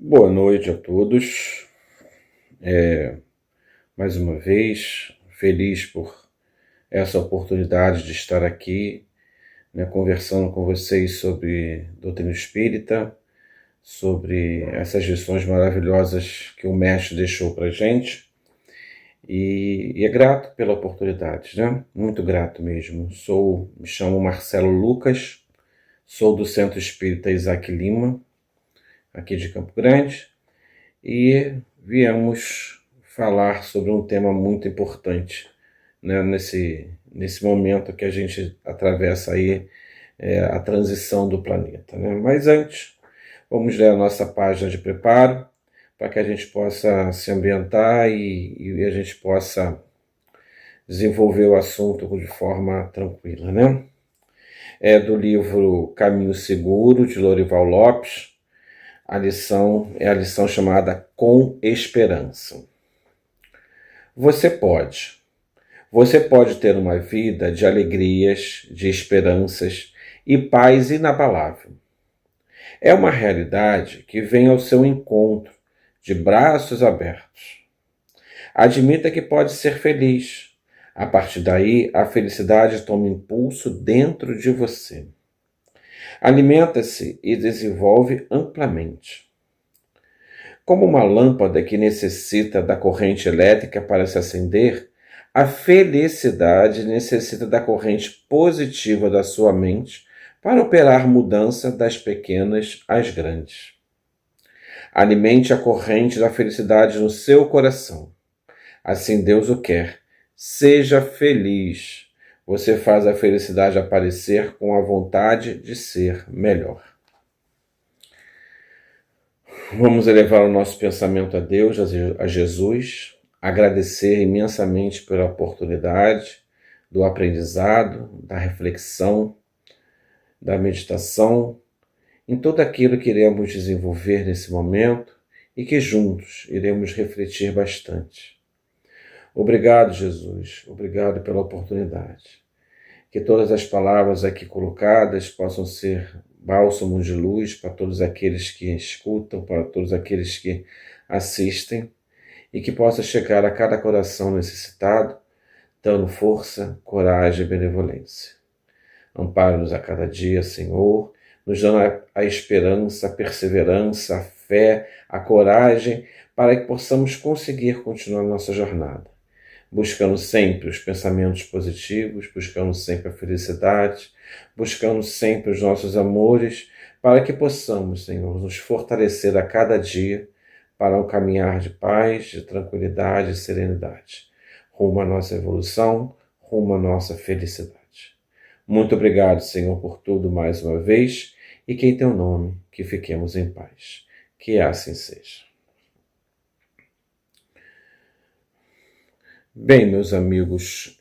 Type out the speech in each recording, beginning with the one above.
Boa noite a todos. Mais uma vez, feliz por essa oportunidade de estar aqui, conversando com vocês sobre doutrina espírita, sobre essas lições maravilhosas que o Mestre deixou para a gente. E é grato pela oportunidade, Muito grato mesmo. Me chamo Marcelo Lucas, sou do Centro Espírita Isaac Lima, aqui de Campo Grande, e viemos falar sobre um tema muito importante, nesse momento que a gente atravessa aí a transição do planeta. Mas antes, vamos ler a nossa página de preparo para que a gente possa se ambientar e a gente possa desenvolver o assunto de forma tranquila. É do livro Caminho Seguro, de Lorival Lopes. A lição é a lição chamada Com Esperança. Você pode ter uma vida de alegrias, de esperanças e paz inabalável. É uma realidade que vem ao seu encontro, de braços abertos. Admita que pode ser feliz. A partir daí, a felicidade toma impulso dentro de você. Alimenta-se e desenvolve amplamente. Como uma lâmpada que necessita da corrente elétrica para se acender, a felicidade necessita da corrente positiva da sua mente para operar mudança das pequenas às grandes. Alimente a corrente da felicidade no seu coração. Assim Deus o quer. Seja feliz. Você faz a felicidade aparecer com a vontade de ser melhor. Vamos elevar o nosso pensamento a Deus, a Jesus, agradecer imensamente pela oportunidade do aprendizado, da reflexão, da meditação, em tudo aquilo que iremos desenvolver nesse momento e que juntos iremos refletir bastante. Obrigado, Jesus, obrigado pela oportunidade. Que todas as palavras aqui colocadas possam ser bálsamo de luz para todos aqueles que escutam, para todos aqueles que assistem, e que possa chegar a cada coração necessitado, dando força, coragem e benevolência. Ampara-nos a cada dia, Senhor, nos dando a esperança, a perseverança, a fé, a coragem, para que possamos conseguir continuar nossa jornada, buscando sempre os pensamentos positivos, buscando sempre a felicidade, buscando sempre os nossos amores, para que possamos, Senhor, nos fortalecer a cada dia para um caminhar de paz, de tranquilidade e serenidade, rumo à nossa evolução, rumo à nossa felicidade. Muito obrigado, Senhor, por tudo mais uma vez, e que em Teu nome que fiquemos em paz. Que assim seja. Bem, meus amigos,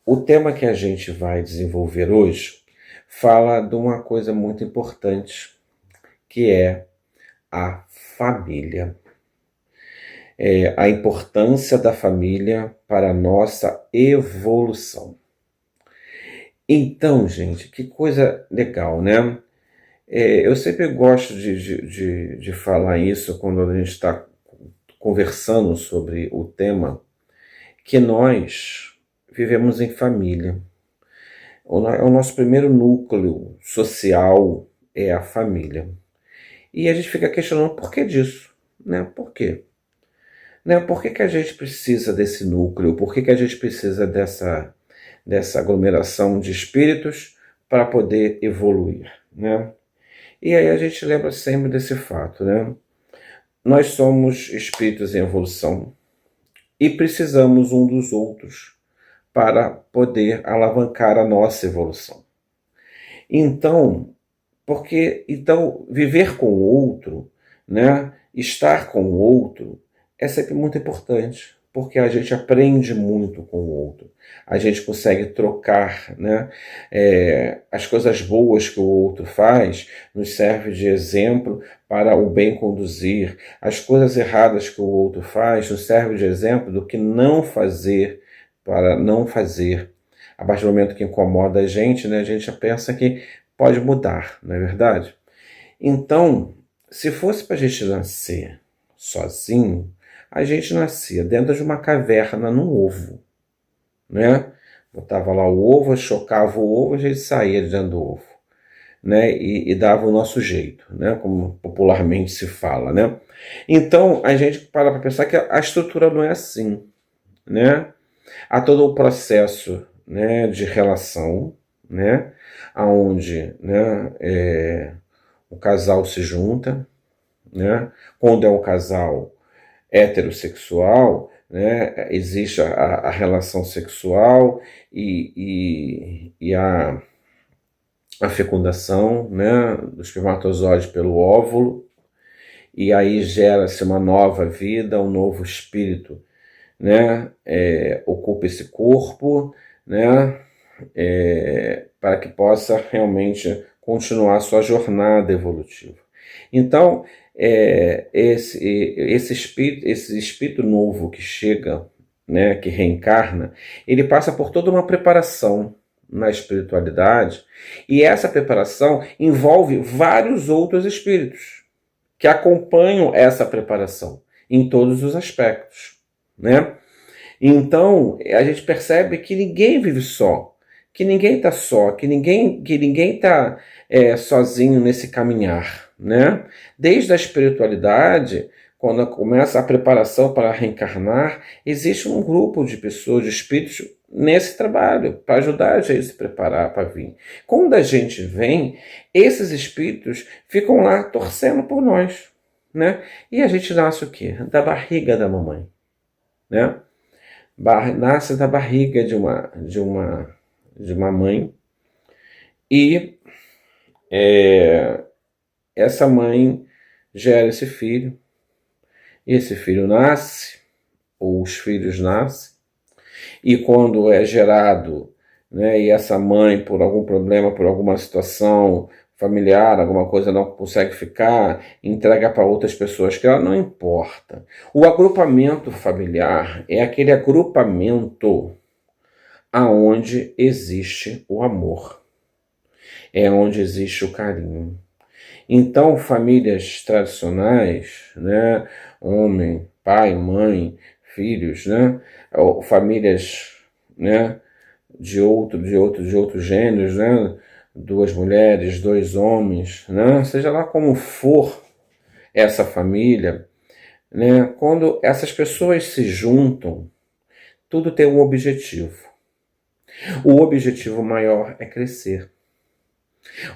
o tema que a gente vai desenvolver hoje fala de uma coisa muito importante, que é a família. A importância da família para a nossa evolução. Então, gente, que coisa legal, né? Eu sempre gosto de falar isso quando a gente está conversando sobre o tema, que nós vivemos em família. O nosso primeiro núcleo social é a família. E a gente fica questionando por que disso, Por quê? Por que a gente precisa desse núcleo? Por que a gente precisa dessa aglomeração de espíritos para poder evoluir, E aí a gente lembra sempre desse fato, Nós somos espíritos em evolução e precisamos um dos outros para poder alavancar a nossa evolução. Então, viver com o outro, estar com o outro, é sempre muito importante, porque a gente aprende muito com o outro. A gente consegue trocar, as coisas boas que o outro faz nos serve de exemplo para o bem conduzir. As coisas erradas que o outro faz nos serve de exemplo do que não fazer, para não fazer. A partir do momento que incomoda a gente já pensa que pode mudar, não é verdade? Então, se fosse para a gente nascer sozinho, a gente nascia dentro de uma caverna num ovo, né? Botava lá o ovo, chocava o ovo, a gente saía de dentro do ovo, né? E dava o nosso jeito, né? Como popularmente se fala, né? Então a gente para pensar que a estrutura não é assim, né? Há todo o processo, né, de relação, né? Aonde, né, o casal se junta, né? Quando é um casal heterossexual, né, existe a relação sexual e a fecundação, né, do espermatozoide pelo óvulo, e aí gera-se uma nova vida, um novo espírito, né, ocupa esse corpo, né, para que possa realmente continuar sua jornada evolutiva. Então, esse espírito novo que chega, né, que reencarna, ele passa por toda uma preparação na espiritualidade, e essa preparação envolve vários outros espíritos que acompanham essa preparação em todos os aspectos, né? Então, a gente percebe que ninguém vive só, que ninguém está só, que ninguém está sozinho nesse caminhar, né? Desde a espiritualidade, quando começa a preparação para reencarnar, existe um grupo de pessoas, de espíritos nesse trabalho, para ajudar a gente a se preparar para vir. Quando a gente vem, esses espíritos ficam lá torcendo por nós, né? E a gente nasce o quê? Da barriga da mamãe, né? Nasce da barriga de uma mãe, e essa mãe gera esse filho, e esse filho nasce, ou os filhos nascem, e quando é gerado, né, e essa mãe, por algum problema, por alguma situação familiar, alguma coisa não consegue ficar, entrega para outras pessoas, que ela não importa. O agrupamento familiar é aquele agrupamento aonde existe o amor, é onde existe o carinho. Então, famílias tradicionais, né, homem, pai, mãe, filhos, né, ou famílias, né, de outros gêneros, né, duas mulheres, dois homens, né, seja lá como for essa família, né, quando essas pessoas se juntam, tudo tem um objetivo. O objetivo maior é crescer.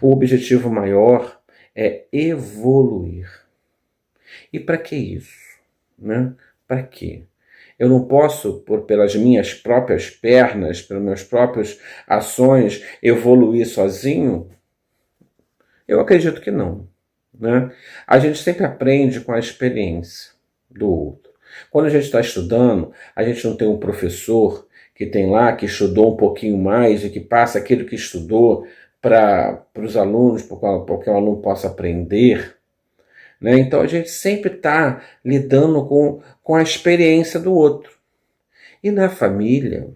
O objetivo maior é evoluir. E para que isso? Né? Para quê? Eu não posso, pelas minhas próprias pernas, pelas minhas próprias ações, evoluir sozinho? Eu acredito que não. Né? A gente sempre aprende com a experiência do outro. Quando a gente está estudando, a gente não tem um professor que tem lá, que estudou um pouquinho mais e que passa aquilo que estudou para os alunos, para que o aluno possa aprender. Né? Então a gente sempre está lidando com a experiência do outro. E na família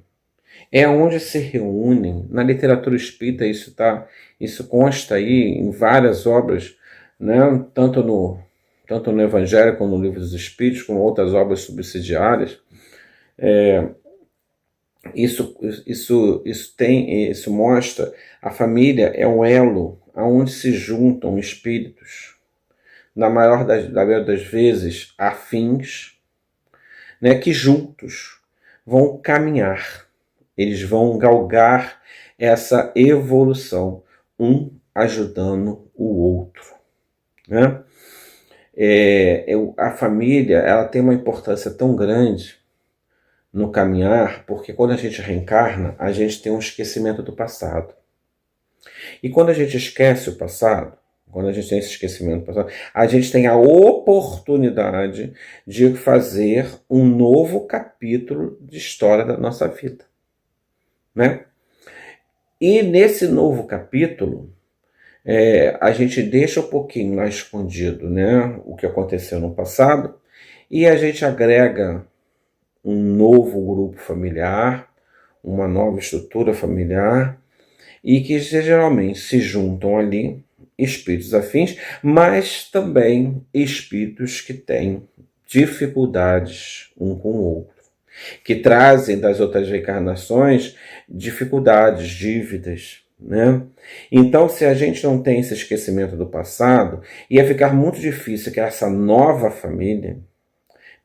é onde se reúnem, na literatura espírita isso consta aí em várias obras, né? tanto no Evangelho como no Livro dos Espíritos, como outras obras subsidiárias. Isso mostra a família é um elo aonde se juntam espíritos, na maioria das vezes afins, né, que juntos vão caminhar, eles vão galgar essa evolução, um ajudando o outro, né? A família ela tem uma importância tão grande no caminhar, porque quando a gente reencarna, a gente tem um esquecimento do passado. E quando a gente esquece o passado, quando a gente tem esse esquecimento do passado, a gente tem a oportunidade de fazer um novo capítulo de história da nossa vida, né? E nesse novo capítulo, a gente deixa um pouquinho lá escondido, né, o que aconteceu no passado, e a gente agrega um novo grupo familiar, uma nova estrutura familiar, e que geralmente se juntam ali, espíritos afins, mas também espíritos que têm dificuldades um com o outro, que trazem das outras reencarnações dificuldades, dívidas, né? Então, se a gente não tem esse esquecimento do passado, ia ficar muito difícil que essa nova família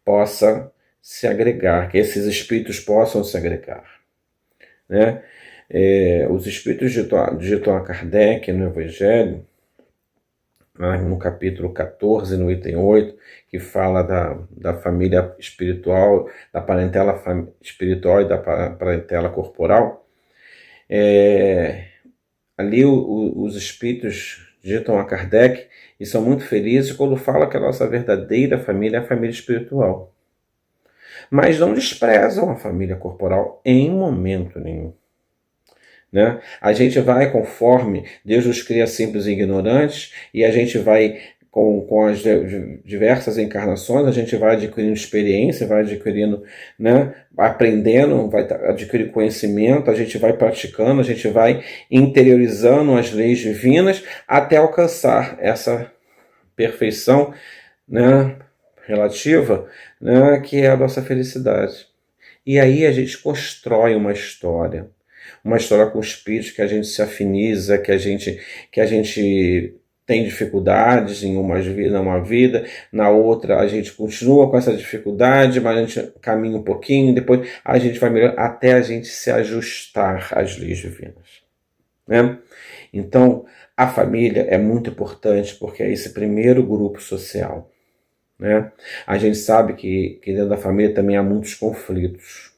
possa se agregar, que esses espíritos possam se agregar, né? Os espíritos ditam a Kardec no Evangelho, no capítulo 14, no item 8, que fala da família espiritual, da parentela espiritual e da parentela corporal. Ali os espíritos ditam a Kardec e são muito felizes quando falam que a nossa verdadeira família é a família espiritual. Mas não desprezam a família corporal em momento nenhum, né? A gente vai conforme Deus nos cria simples e ignorantes, e a gente vai com as diversas encarnações, a gente vai adquirindo experiência, vai adquirindo, né, aprendendo, vai adquirir conhecimento, a gente vai praticando, a gente vai interiorizando as leis divinas até alcançar essa perfeição, né, relativa, né, que é a nossa felicidade. E aí a gente constrói uma história com espíritos que a gente se afiniza, que a gente tem dificuldades em uma vida, na outra a gente continua com essa dificuldade, mas a gente caminha um pouquinho, depois a gente vai melhorando até a gente se ajustar às leis divinas, né? Então, a família é muito importante porque é esse primeiro grupo social, né? A gente sabe que dentro da família também há muitos conflitos,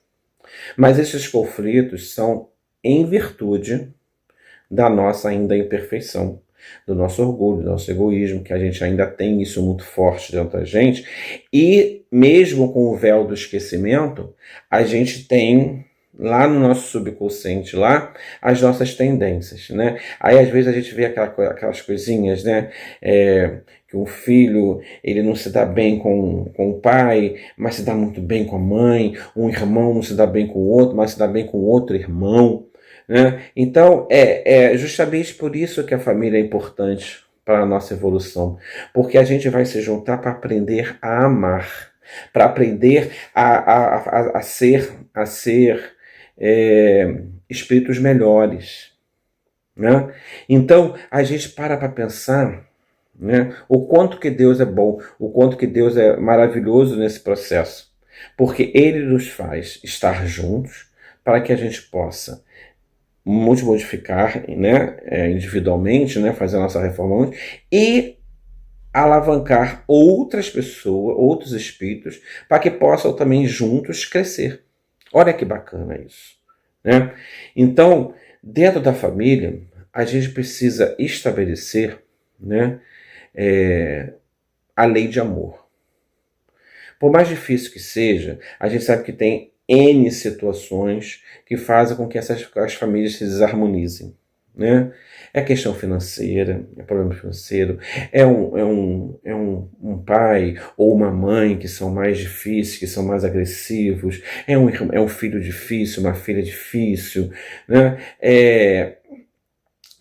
mas esses conflitos são em virtude da nossa ainda imperfeição, do nosso orgulho, do nosso egoísmo, que a gente ainda tem isso muito forte dentro da gente, e mesmo com o véu do esquecimento, a gente tem lá no nosso subconsciente, lá, as nossas tendências, né? Aí às vezes a gente vê aquelas coisinhas, né? Que um filho, ele não se dá bem com o pai, mas se dá muito bem com a mãe, um irmão não se dá bem com o outro, mas se dá bem com outro irmão, né? Então, é justamente por isso que a família é importante para a nossa evolução, porque a gente vai se juntar para aprender a amar, para aprender a ser espíritos melhores, né? Então, a gente para pensar, né, o quanto que Deus é bom, o quanto que Deus é maravilhoso nesse processo, porque Ele nos faz estar juntos para que a gente possa nos modificar, né, individualmente, né, fazer a nossa reforma e alavancar outras pessoas, outros espíritos, para que possam também juntos crescer. Olha que bacana isso, né? Então, dentro da família, a gente precisa estabelecer, né, a lei de amor. Por mais difícil que seja, a gente sabe que tem N situações que fazem com que as famílias se desarmonizem, né? É questão financeira, é problema financeiro, é um pai ou uma mãe que são mais difíceis, que são mais agressivos, é um filho difícil, uma filha difícil, né?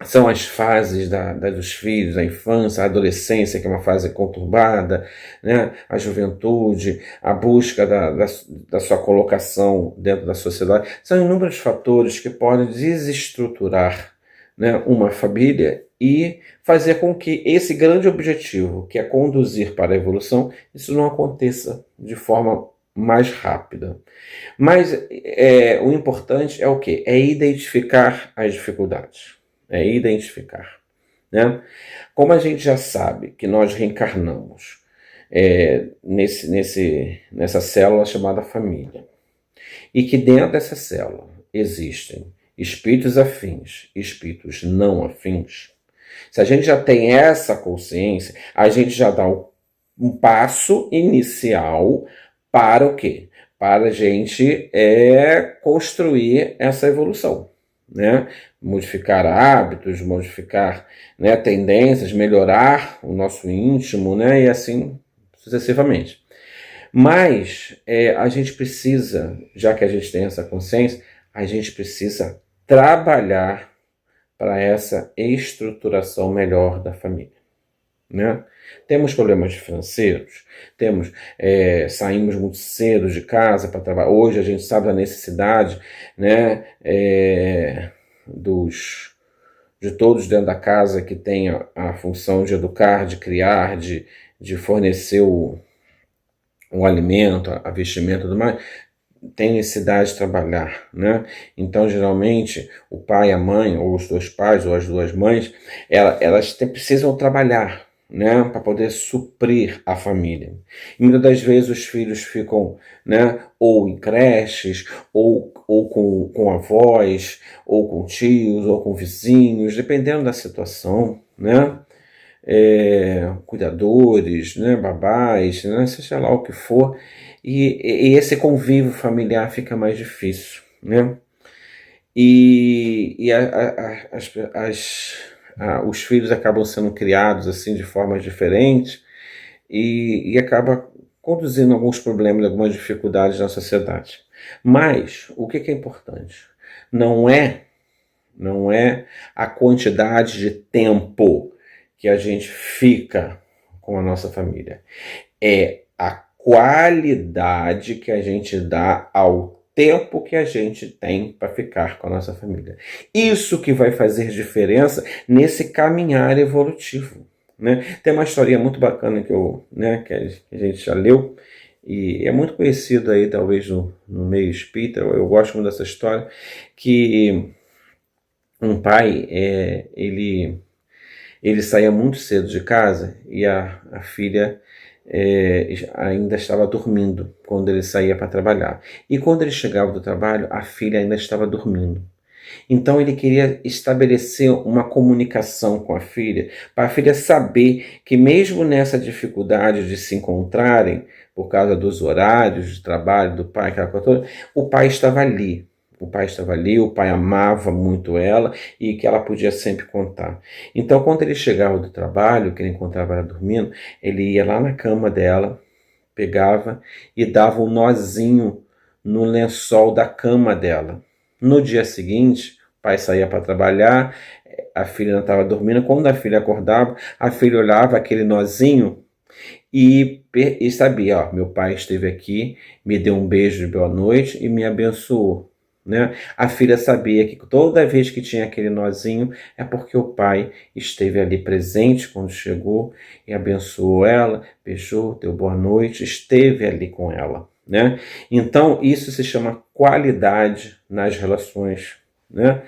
São as fases dos filhos, a infância, a adolescência, que é uma fase conturbada, né? A juventude, a busca da sua colocação dentro da sociedade. São inúmeros fatores que podem desestruturar, né, uma família e fazer com que esse grande objetivo, que é conduzir para a evolução, isso não aconteça de forma mais rápida. Mas o importante é o quê? É identificar as dificuldades. É identificar, né? Como a gente já sabe que nós reencarnamos nessa célula chamada família, e que dentro dessa célula existem espíritos afins e espíritos não afins, se a gente já tem essa consciência, a gente já dá um passo inicial para o quê? Para a gente construir essa evolução, né? Modificar hábitos, modificar, né, tendências, melhorar o nosso íntimo, né, e assim sucessivamente. Mas a gente precisa, já que a gente tem essa consciência, a gente precisa trabalhar para essa estruturação melhor da família, né? Temos problemas financeiros, saímos muito cedo de casa para trabalhar. Hoje a gente sabe da necessidade, né, de todos dentro da casa que tem a função de educar, de criar, de fornecer o alimento, a vestimenta e tudo mais, tem necessidade de trabalhar, né? Então, geralmente, o pai, a mãe, ou os dois pais, ou as duas mães, elas precisam trabalhar, né, para poder suprir a família. E muitas das vezes os filhos ficam, né, ou em creches, ou com avós, ou com tios, ou com vizinhos, dependendo da situação, né? Cuidadores, né, babás, né, seja lá o que for, e esse convívio familiar fica mais difícil, né? E os filhos acabam sendo criados assim de formas diferentes e acaba conduzindo a alguns problemas, algumas dificuldades na sociedade. Mas o que é importante? Não é a quantidade de tempo que a gente fica com a nossa família. É a qualidade que a gente dá ao tempo que a gente tem para ficar com a nossa família. Isso que vai fazer diferença nesse caminhar evolutivo, né? Tem uma historinha muito bacana que a gente já leu, e é muito conhecido aí, talvez, no meio espírita. Eu gosto muito dessa história, que um pai, ele saía muito cedo de casa e a filha ainda estava dormindo quando ele saía para trabalhar. E quando ele chegava do trabalho, a filha ainda estava dormindo. Então ele queria estabelecer uma comunicação com a filha, para a filha saber que mesmo nessa dificuldade de se encontrarem, por causa dos horários de trabalho do pai, aquela coisa toda, o pai estava ali. O pai estava ali, o pai amava muito ela e que ela podia sempre contar. Então, quando ele chegava do trabalho, que ele encontrava ela dormindo, ele ia lá na cama dela, pegava e dava um nozinho no lençol da cama dela. No dia seguinte, o pai saía para trabalhar, a filha não estava dormindo. Quando a filha acordava, a filha olhava aquele nozinho e sabia, ó, meu pai esteve aqui, me deu um beijo de boa noite e me abençoou. Né? A filha sabia que toda vez que tinha aquele nozinho é porque o pai esteve ali presente quando chegou e abençoou ela, beijou, deu boa noite, esteve ali com ela. Né? Então isso se chama qualidade nas relações. Né?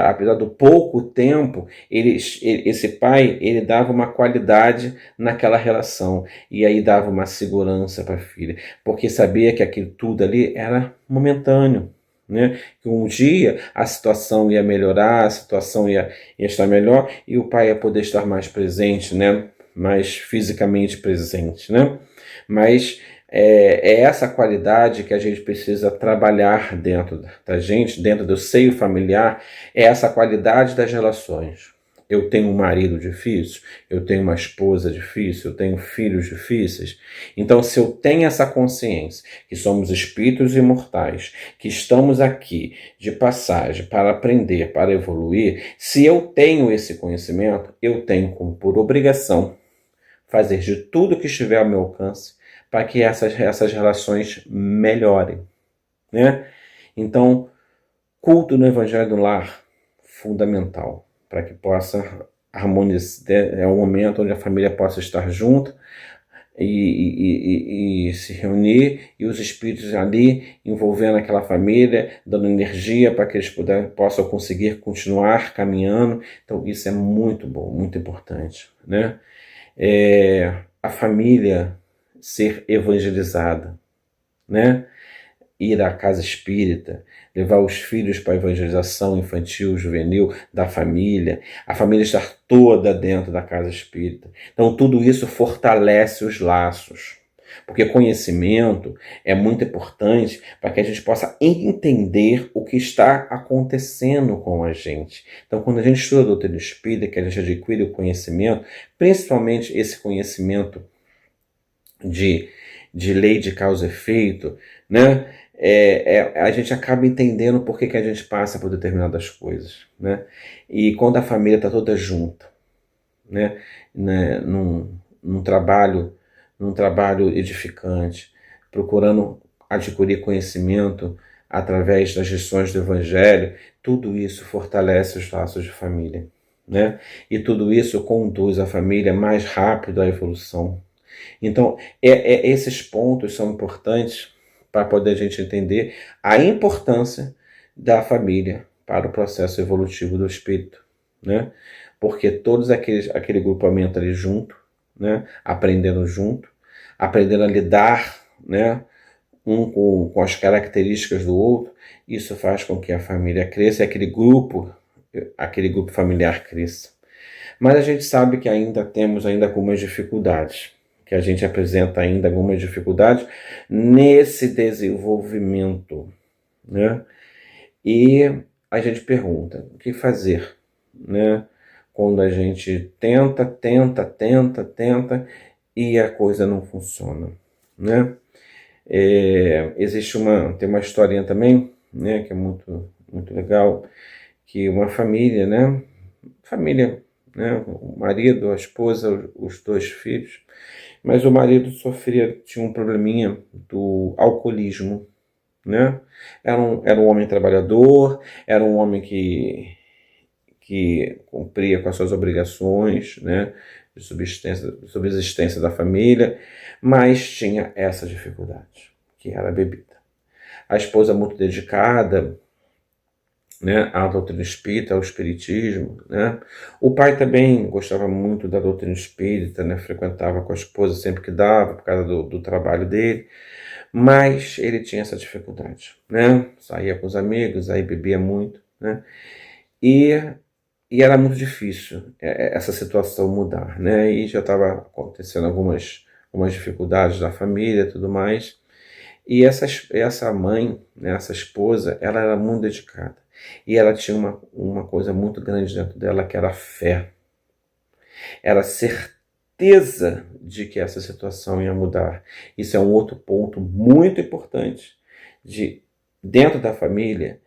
Apesar do pouco tempo, esse pai ele dava uma qualidade naquela relação e aí dava uma segurança para a filha, porque sabia que aquilo tudo ali era momentâneo. Né? Que um dia a situação ia melhorar, a situação ia estar melhor e o pai ia poder estar mais presente, né? Mais fisicamente presente. Né? Mas é essa qualidade que a gente precisa trabalhar dentro da gente, dentro do seio familiar, é essa qualidade das relações. Eu tenho um marido difícil, eu tenho uma esposa difícil, eu tenho filhos difíceis. Então, se eu tenho essa consciência que somos espíritos imortais, que estamos aqui de passagem para aprender, para evoluir, se eu tenho esse conhecimento, eu tenho como por obrigação fazer de tudo que estiver ao meu alcance para que essas relações melhorem. Né? Então, culto no Evangelho do Lar, fundamental, para que possa harmonizar, é um momento onde a família possa estar junta e se reunir, e os espíritos ali envolvendo aquela família, dando energia para que eles possam conseguir continuar caminhando. Então isso é muito bom, muito importante. Né? A família ser evangelizada, né? Ir à casa espírita, levar os filhos para a evangelização infantil, juvenil, da família, a família estar toda dentro da casa espírita. Então tudo isso fortalece os laços, porque conhecimento é muito importante para que a gente possa entender o que está acontecendo com a gente. Então quando a gente estuda a doutrina espírita, que a gente adquire o conhecimento, principalmente esse conhecimento de lei de causa e efeito, né? a gente acaba entendendo por que a gente passa por determinadas coisas, né? E quando a família está toda junta, né, num trabalho edificante, procurando adquirir conhecimento através das lições do Evangelho, tudo isso fortalece os laços de família, né? E tudo isso conduz a família mais rápido à evolução. Então, esses pontos são importantes para poder a gente entender a importância da família para o processo evolutivo do espírito, né? Porque todos aquele grupamento ali junto, né? Aprendendo a lidar, né? Um com as características do outro, isso faz com que a família cresça e aquele grupo familiar cresça. Mas a gente sabe que ainda temos algumas dificuldades, que a gente apresenta ainda algumas dificuldades nesse desenvolvimento, né? E a gente pergunta, o que fazer, né? Quando a gente tenta e a coisa não funciona, né? Tem uma historinha também, né, que é muito, muito legal, que uma família, né, o marido, a esposa, os dois filhos, mas o marido tinha um probleminha do alcoolismo, né? Era um homem trabalhador, era um homem que cumpria com as suas obrigações, né, de subsistência da família, mas tinha essa dificuldade, que era a bebida. A esposa muito dedicada, né, à doutrina espírita, ao espiritismo, né? O pai também gostava muito da doutrina espírita, né? Frequentava com a esposa sempre que dava, por causa do trabalho dele, mas ele tinha essa dificuldade, né? Saía com os amigos, aí bebia muito, né? E era muito difícil essa situação mudar, né? E já estava acontecendo algumas dificuldades da família e tudo mais. E essa mãe, né, essa esposa, ela era muito dedicada. E ela tinha uma coisa muito grande dentro dela, que era a fé. Era a certeza de que essa situação ia mudar. Isso é um outro ponto muito importante de, dentro da família,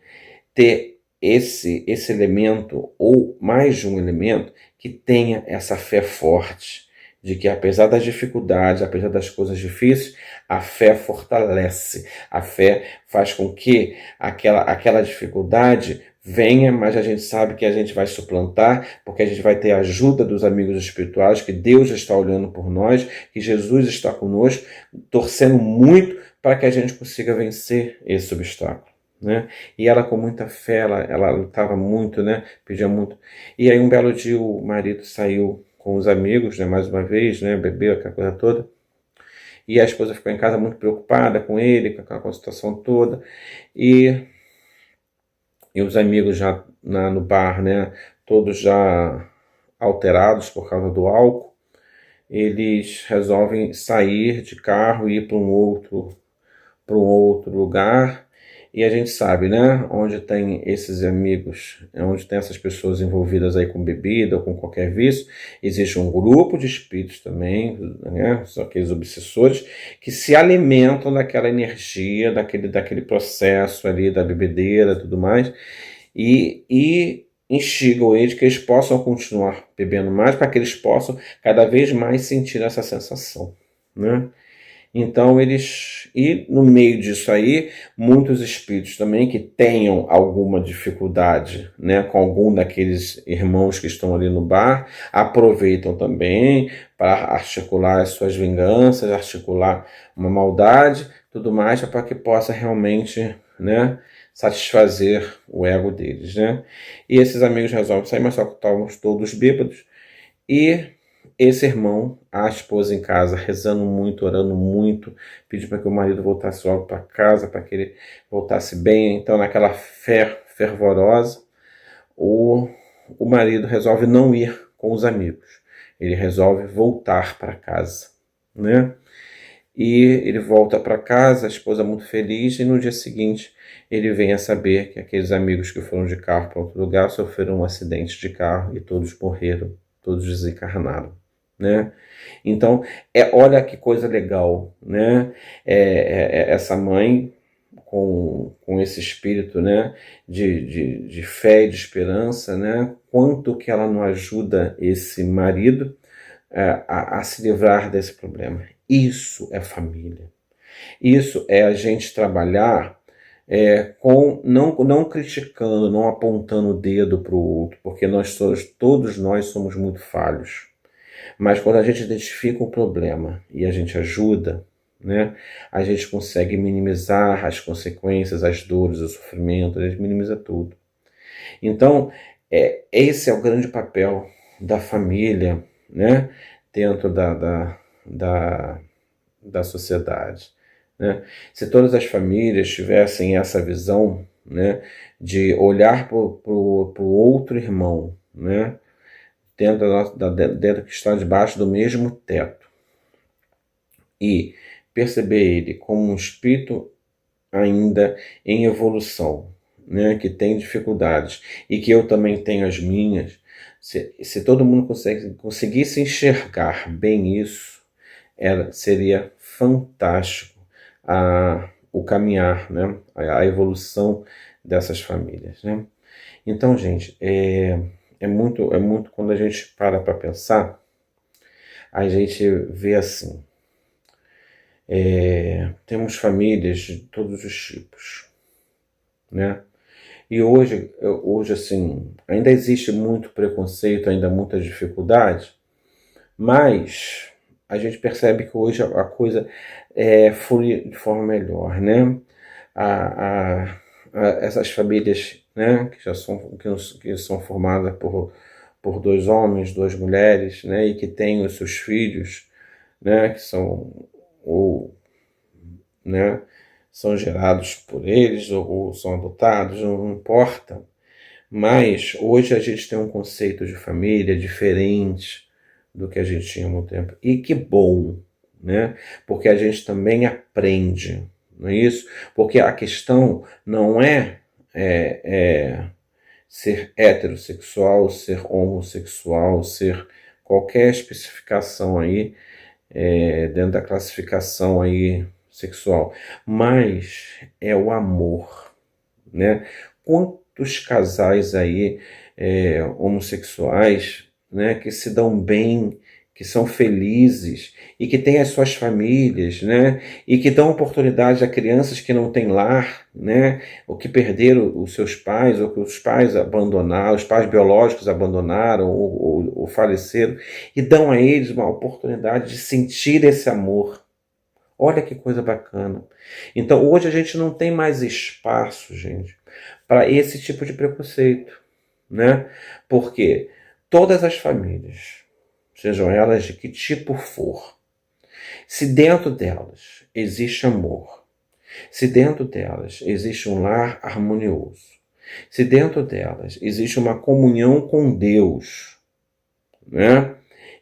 ter esse elemento, ou mais de um elemento, que tenha essa fé forte, de que apesar das dificuldades, apesar das coisas difíceis, a fé fortalece, a fé faz com que aquela dificuldade venha, mas a gente sabe que a gente vai suplantar, porque a gente vai ter a ajuda dos amigos espirituais, que Deus está olhando por nós, que Jesus está conosco, torcendo muito para que a gente consiga vencer esse obstáculo, né? E ela com muita fé, ela lutava muito, né? Pedia muito. E aí um belo dia o marido saiu com os amigos, né? Mais uma vez, né? Bebeu aquela coisa toda. E a esposa ficou em casa muito preocupada com ele, com a situação toda. E os amigos já no bar, né? Todos já alterados por causa do álcool. Eles resolvem sair de carro e ir para um outro lugar. E a gente sabe, né, onde tem esses amigos, onde tem essas pessoas envolvidas aí com bebida ou com qualquer vício, existe um grupo de espíritos também, né, são aqueles obsessores, que se alimentam daquela energia, daquele processo ali da bebedeira e tudo mais, e instigam eles que eles possam continuar bebendo mais, para que eles possam cada vez mais sentir essa sensação, né? Então e no meio disso aí, muitos espíritos também que tenham alguma dificuldade, né, com algum daqueles irmãos que estão ali no bar, aproveitam também para articular as suas vinganças, articular uma maldade, tudo mais, para que possa realmente, né, satisfazer o ego deles, né? E esses amigos resolvem sair, mas só que estávamos todos bêbados, e esse irmão, a esposa em casa, rezando muito, orando muito, pediu para que o marido voltasse logo para casa, para que ele voltasse bem. Então, naquela fé fervorosa, o marido resolve não ir com os amigos. Ele resolve voltar para casa, né? E ele volta para casa, a esposa muito feliz, e no dia seguinte ele vem a saber que aqueles amigos que foram de carro para outro lugar sofreram um acidente de carro e todos morreram, todos desencarnaram, né? Então, olha que coisa legal, né? Essa mãe com esse espírito, né, de fé e de esperança, né, quanto que ela não ajuda esse marido a se livrar desse problema. Isso é família. Isso é a gente trabalhar não criticando, não apontando o dedo para o outro, porque todos nós somos muito falhos. Mas quando a gente identifica o problema e a gente ajuda, né, a gente consegue minimizar as consequências, as dores, o sofrimento, a gente minimiza tudo. Então, esse é o grande papel da família, né, dentro da sociedade. Né? Se todas as famílias tivessem essa visão, né, de olhar para o outro irmão, né, dentro que está debaixo do mesmo teto, e perceber ele como um espírito ainda em evolução, né, que tem dificuldades, e que eu também tenho as minhas, se todo mundo conseguisse enxergar bem isso, seria fantástico o caminhar, né, a evolução dessas famílias. Né? Então, gente, é muito quando a gente para pensar, a gente vê assim, temos famílias de todos os tipos, né? E hoje assim, ainda existe muito preconceito, ainda muita dificuldade, mas a gente percebe que hoje a coisa flui de forma melhor, né? Essas famílias, né, que são formadas por dois homens, duas mulheres, né, e que têm os seus filhos, né, que né, são gerados por eles ou são adotados, não importa. Mas hoje a gente tem um conceito de família diferente do que a gente tinha há muito tempo. E que bom, né? Porque a gente também aprende, não é isso? Porque a questão não é ser heterossexual, ser homossexual, ser qualquer especificação aí dentro da classificação aí sexual, mas é o amor, né? Quantos casais aí homossexuais, né, que se dão bem, que são felizes e que têm as suas famílias, né, e que dão oportunidade a crianças que não têm lar, né, ou que perderam os seus pais, ou que os pais abandonaram, os pais biológicos abandonaram ou faleceram, e dão a eles uma oportunidade de sentir esse amor. Olha que coisa bacana. Então hoje a gente não tem mais espaço, gente, para esse tipo de preconceito, né? Porque todas as famílias, sejam elas de que tipo for, se dentro delas existe amor, se dentro delas existe um lar harmonioso, se dentro delas existe uma comunhão com Deus, né?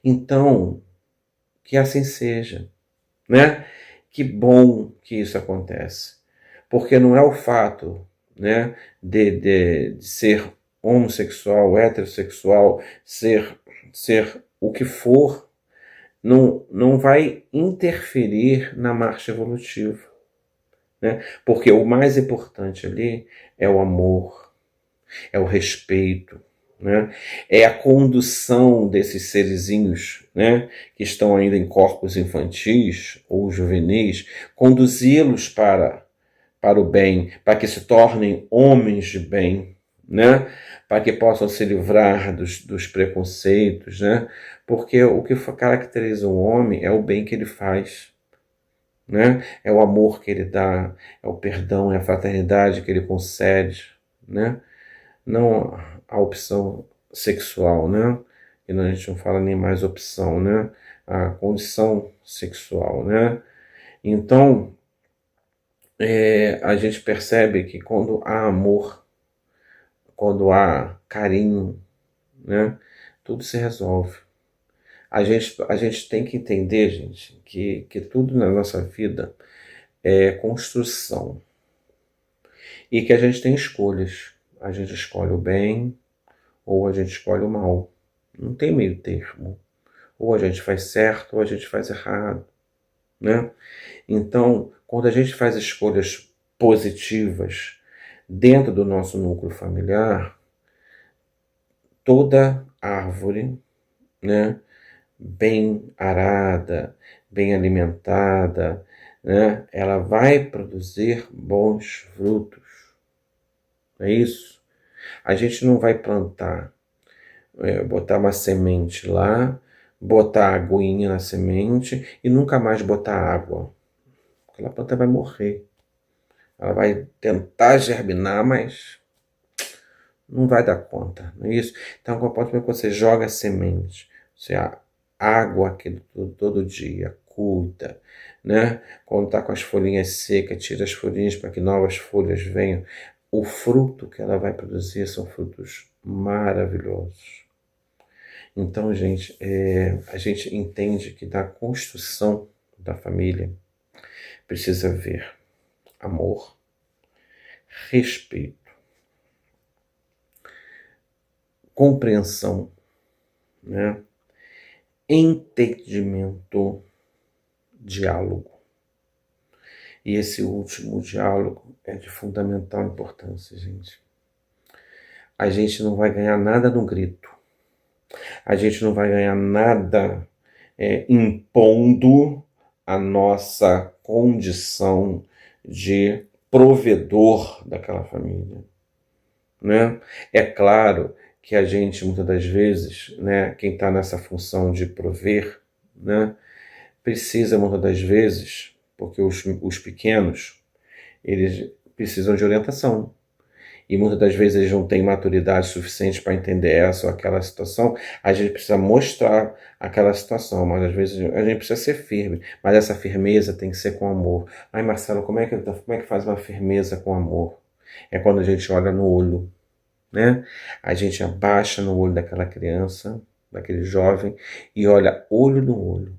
Então, que assim seja, né? Que bom que isso acontece, porque não é o fato, né, de ser homossexual, heterossexual, ser o que for, não vai interferir na marcha evolutiva, né? Porque o mais importante ali é o amor, é o respeito, né? É a condução desses serizinhos, né, que estão ainda em corpos infantis ou juvenis, conduzi-los para o bem, para que se tornem homens de bem, né? Para que possam se livrar dos preconceitos, né? Porque o que caracteriza um homem é o bem que ele faz, né? É o amor que ele dá, é o perdão, é a fraternidade que ele concede, né? Não a opção sexual, né? E a gente não fala nem mais opção, né? A condição sexual, né? Então, a gente percebe que quando há amor, quando há carinho, né? Tudo se resolve. A gente tem que entender, gente, que tudo na nossa vida é construção. E que a gente tem escolhas. A gente escolhe o bem ou a gente escolhe o mal. Não tem meio termo. Ou a gente faz certo ou a gente faz errado, né? Então, quando a gente faz escolhas positivas dentro do nosso núcleo familiar, toda árvore, né, bem arada, bem alimentada, né, ela vai produzir bons frutos. É isso. A gente não vai plantar, botar uma semente lá, botar a aguinha na semente e nunca mais botar água. Aquela planta vai morrer. Ela vai tentar germinar, mas não vai dar conta, não é isso? Então, quando você joga semente, você água aquilo todo dia, cuida, né? Quando está com as folhinhas secas, tira as folhinhas para que novas folhas venham. O fruto que ela vai produzir são frutos maravilhosos. Então, gente, a gente entende que da construção da família precisa haver amor, respeito, compreensão, né? Entendimento, diálogo. E esse último diálogo é de fundamental importância, gente. A gente não vai ganhar nada no grito. A gente não vai ganhar nada impondo a nossa condição de provedor daquela família, né? É claro que a gente, muitas das vezes, né, quem está nessa função de prover, né, precisa, muitas das vezes, porque os pequenos, eles precisam de orientação. E muitas das vezes eles não têm maturidade suficiente para entender essa ou aquela situação. A gente precisa mostrar aquela situação, mas às vezes a gente precisa ser firme. Mas essa firmeza tem que ser com amor. Ai, Marcelo, como é que faz uma firmeza com amor? É quando a gente olha no olho, né? A gente abaixa no olho daquela criança, daquele jovem, e olha olho no olho.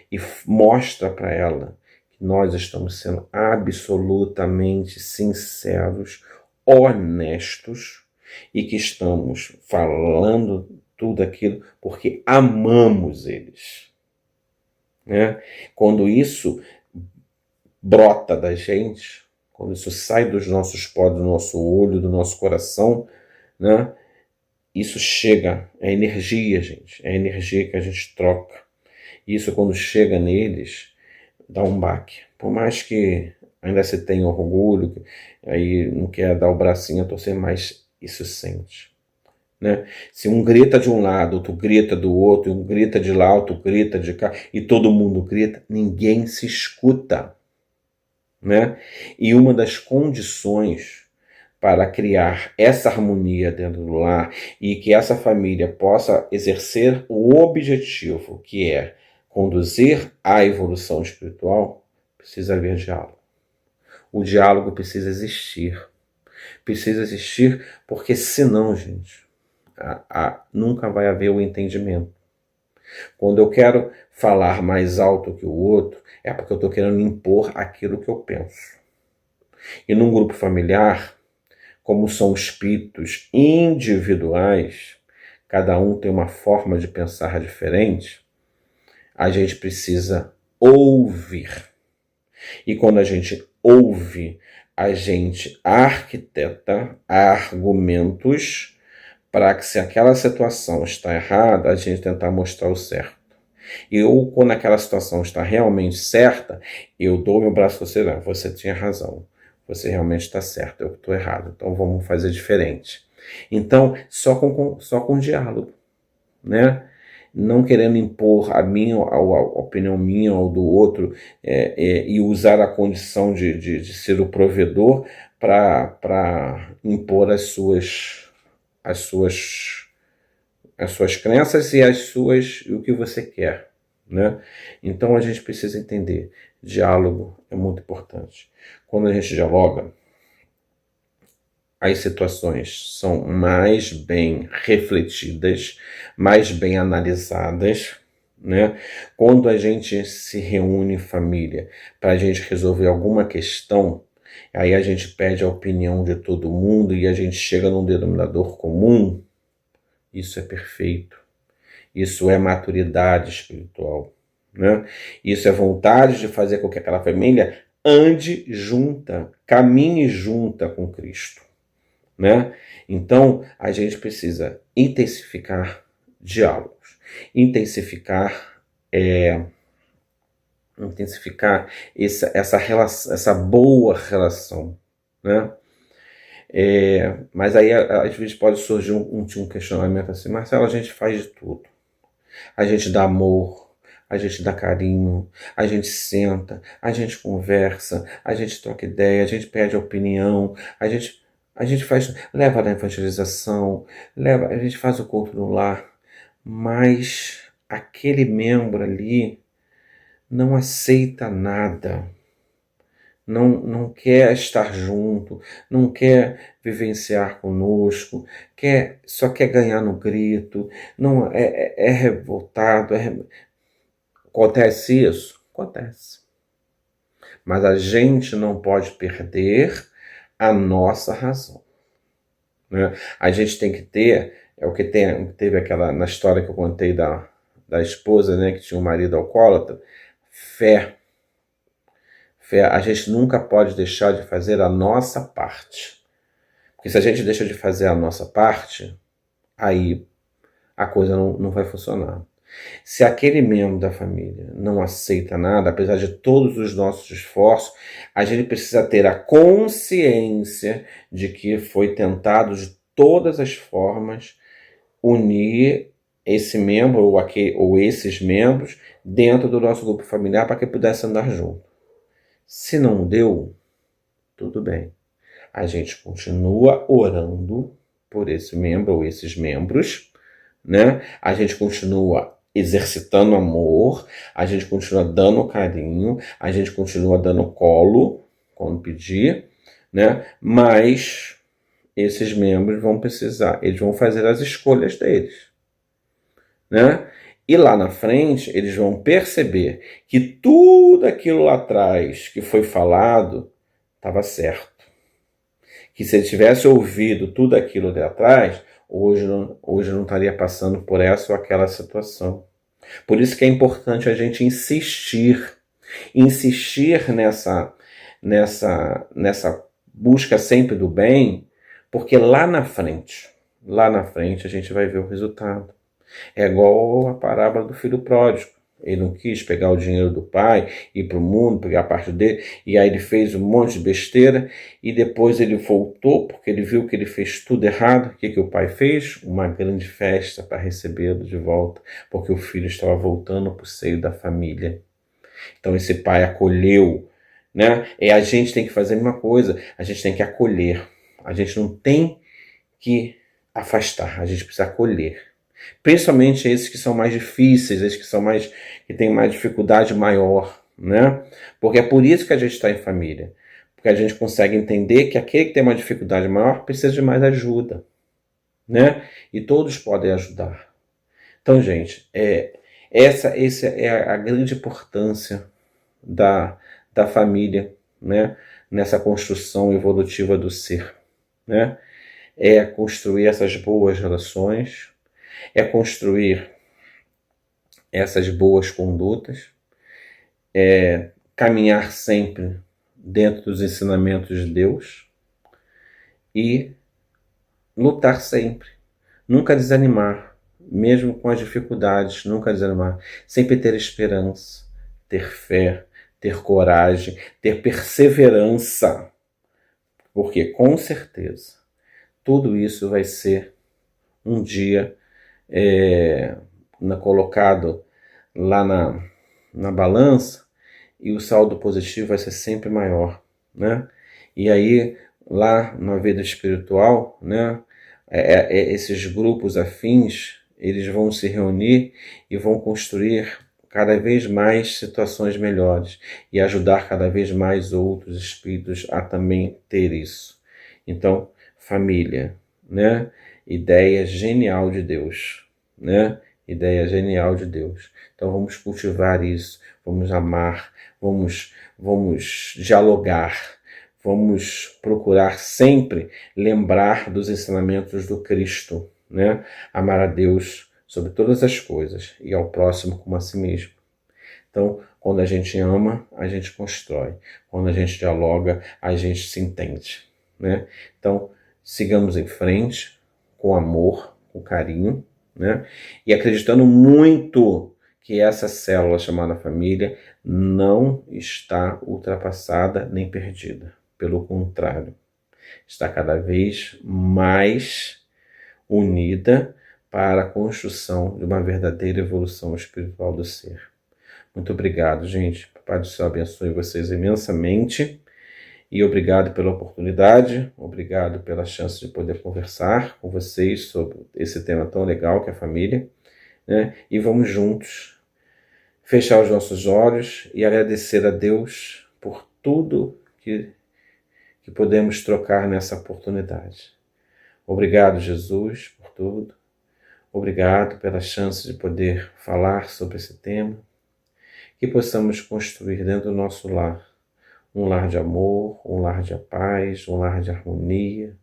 E mostra para ela que nós estamos sendo absolutamente sinceros, honestos e que estamos falando tudo aquilo porque amamos eles, né? Quando isso brota da gente, quando isso sai dos nossos poros, do nosso olho, do nosso coração, né? Isso chega, é energia, gente, é energia que a gente troca. Isso, quando chega neles, dá um baque. Por mais que ainda se tenha orgulho, aí não quer dar o bracinho a torcer, mas isso sente, né? Se um grita de um lado, outro grita do outro, um grita de lá, outro grita de cá, e todo mundo grita, ninguém se escuta, né? E uma das condições para criar essa harmonia dentro do lar e que essa família possa exercer o objetivo, que é conduzir à evolução espiritual, precisa haver diálogo. O diálogo precisa existir. Precisa existir porque senão, gente, nunca vai haver o entendimento. Quando eu quero falar mais alto que o outro, é porque eu estou querendo impor aquilo que eu penso. E num grupo familiar, como são espíritos individuais, cada um tem uma forma de pensar diferente, a gente precisa ouvir. E quando a gente ouve, a gente arquiteta argumentos para que, se aquela situação está errada, a gente tentar mostrar o certo. E ou quando aquela situação está realmente certa, eu dou meu braço a você, não, você tinha razão. Você realmente está certo, eu estou errado, então vamos fazer diferente. Então, só com diálogo, né? Não querendo impor a opinião minha ou do outro e usar a condição de ser o provedor para impor as suas crenças e o que você quer, né? Então a gente precisa entender, diálogo é muito importante. Quando a gente dialoga, as situações são mais bem refletidas, mais bem analisadas, né? Quando a gente se reúne em família para a gente resolver alguma questão, aí a gente pede a opinião de todo mundo e a gente chega num denominador comum. Isso é perfeito. Isso é maturidade espiritual, né? Isso é vontade de fazer com que aquela família ande junta, caminhe junta com Cristo, né? Então, a gente precisa intensificar diálogos, intensificar essa boa relação, né? Mas aí, às vezes, pode surgir um questionamento assim: Marcelo, a gente faz de tudo. A gente dá amor, a gente dá carinho, a gente senta, a gente conversa, a gente troca ideia, a gente pede opinião, a gente faz, leva na evangelização, a gente faz o culto no lar, mas aquele membro ali não aceita nada, não quer estar junto, não quer vivenciar conosco, só quer ganhar no grito, não é revoltado. Acontece isso? Acontece. Mas a gente não pode perder a nossa razão, né? A gente tem que ter, é o que teve aquela, na história que eu contei da esposa, né, que tinha um marido alcoólatra, fé. A gente nunca pode deixar de fazer a nossa parte. Porque se a gente deixa de fazer a nossa parte, aí a coisa não vai funcionar. Se aquele membro da família não aceita nada, apesar de todos os nossos esforços, a gente precisa ter a consciência de que foi tentado de todas as formas unir esse membro ou esses membros dentro do nosso grupo familiar para que pudesse andar junto. Se não deu, tudo bem. A gente continua orando por esse membro ou esses membros, né? A gente continua exercitando amor, a gente continua dando carinho, a gente continua dando colo quando pedir, né? Mas esses membros vão precisar, eles vão fazer as escolhas deles, né? E lá na frente eles vão perceber que tudo aquilo lá atrás que foi falado estava certo. Que se ele tivesse ouvido tudo aquilo ali atrás, hoje não estaria passando por essa ou aquela situação. Por isso que é importante a gente insistir nessa busca sempre do bem, porque lá na frente a gente vai ver o resultado. É igual a parábola do filho pródigo. Ele não quis pegar o dinheiro do pai, ir para o mundo, pegar a parte dele, e aí ele fez um monte de besteira, e depois ele voltou, porque ele viu que ele fez tudo errado. O que o pai fez? Uma grande festa para recebê-lo de volta, porque o filho estava voltando para o seio da família. Então esse pai acolheu, né? E a gente tem que fazer a mesma coisa, a gente tem que acolher. A gente não tem que afastar, a gente precisa acolher. Principalmente esses que são mais difíceis, esses que têm mais dificuldade maior, né? Porque é por isso que a gente está em família. Porque a gente consegue entender que aquele que tem uma dificuldade maior precisa de mais ajuda, né? E todos podem ajudar. Então, gente, essa é a grande importância da família, né? Nessa construção evolutiva do ser, né? É construir essas boas relações, é construir essas boas condutas, caminhar sempre dentro dos ensinamentos de Deus e lutar sempre, nunca desanimar, mesmo com as dificuldades, nunca desanimar, sempre ter esperança, ter fé, ter coragem, ter perseverança, porque com certeza tudo isso vai ser um dia colocado lá na balança, e o saldo positivo vai ser sempre maior, né? E aí, lá na vida espiritual, né, esses grupos afins, eles vão se reunir e vão construir cada vez mais situações melhores e ajudar cada vez mais outros espíritos a também ter isso. Então, família, né? Ideia genial de Deus, né? Ideia genial de Deus. Então vamos cultivar isso, vamos amar, vamos dialogar, vamos procurar sempre lembrar dos ensinamentos do Cristo, né? Amar a Deus sobre todas as coisas e ao próximo como a si mesmo. Então, quando a gente ama, a gente constrói. Quando a gente dialoga, a gente se entende, né? Então, sigamos em frente com amor, com carinho, né? E acreditando muito que essa célula chamada família não está ultrapassada nem perdida. Pelo contrário, está cada vez mais unida para a construção de uma verdadeira evolução espiritual do ser. Muito obrigado, gente. Papai do Céu abençoe vocês imensamente. E obrigado pela oportunidade, obrigado pela chance de poder conversar com vocês sobre esse tema tão legal que é a família, né? E vamos juntos fechar os nossos olhos e agradecer a Deus por tudo que podemos trocar nessa oportunidade. Obrigado, Jesus, por tudo. Obrigado pela chance de poder falar sobre esse tema. Que possamos construir dentro do nosso lar um lar de amor, um lar de paz, um lar de harmonia.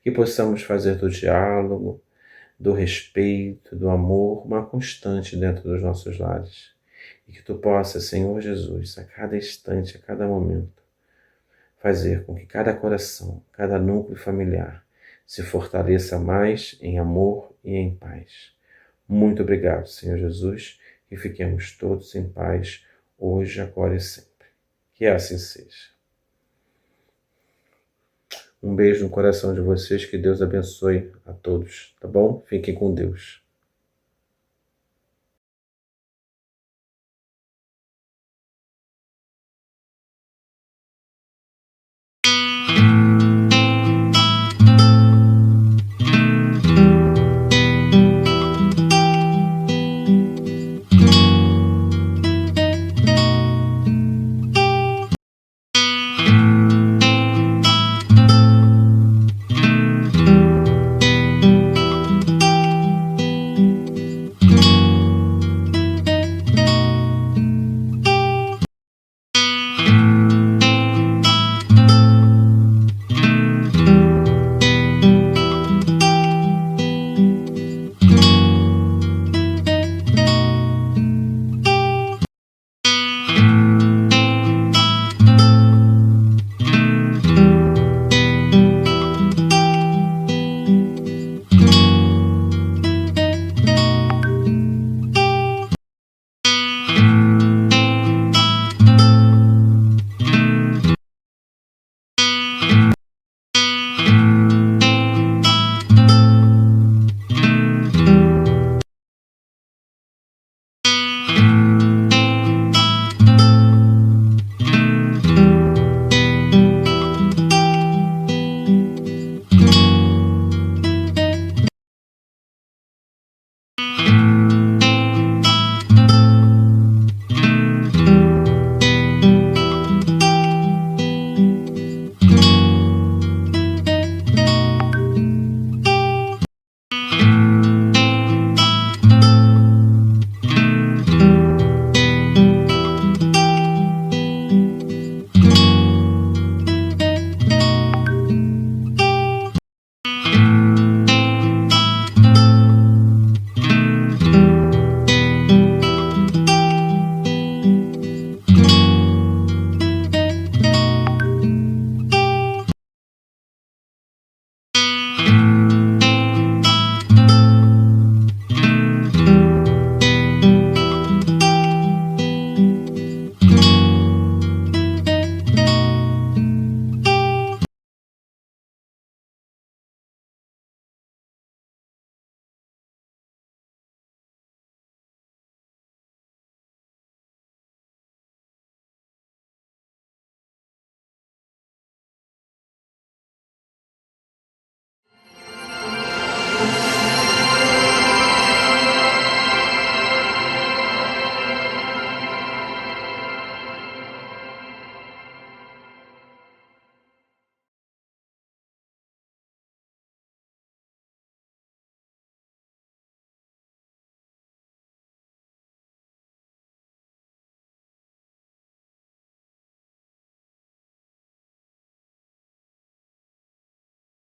Que possamos fazer do diálogo, do respeito, do amor, uma constante dentro dos nossos lares. E que tu possas, Senhor Jesus, a cada instante, a cada momento, fazer com que cada coração, cada núcleo familiar se fortaleça mais em amor e em paz. Muito obrigado, Senhor Jesus, e fiquemos todos em paz, hoje, agora e sempre. Que assim seja. Um beijo no coração de vocês, que Deus abençoe a todos, tá bom? Fiquem com Deus.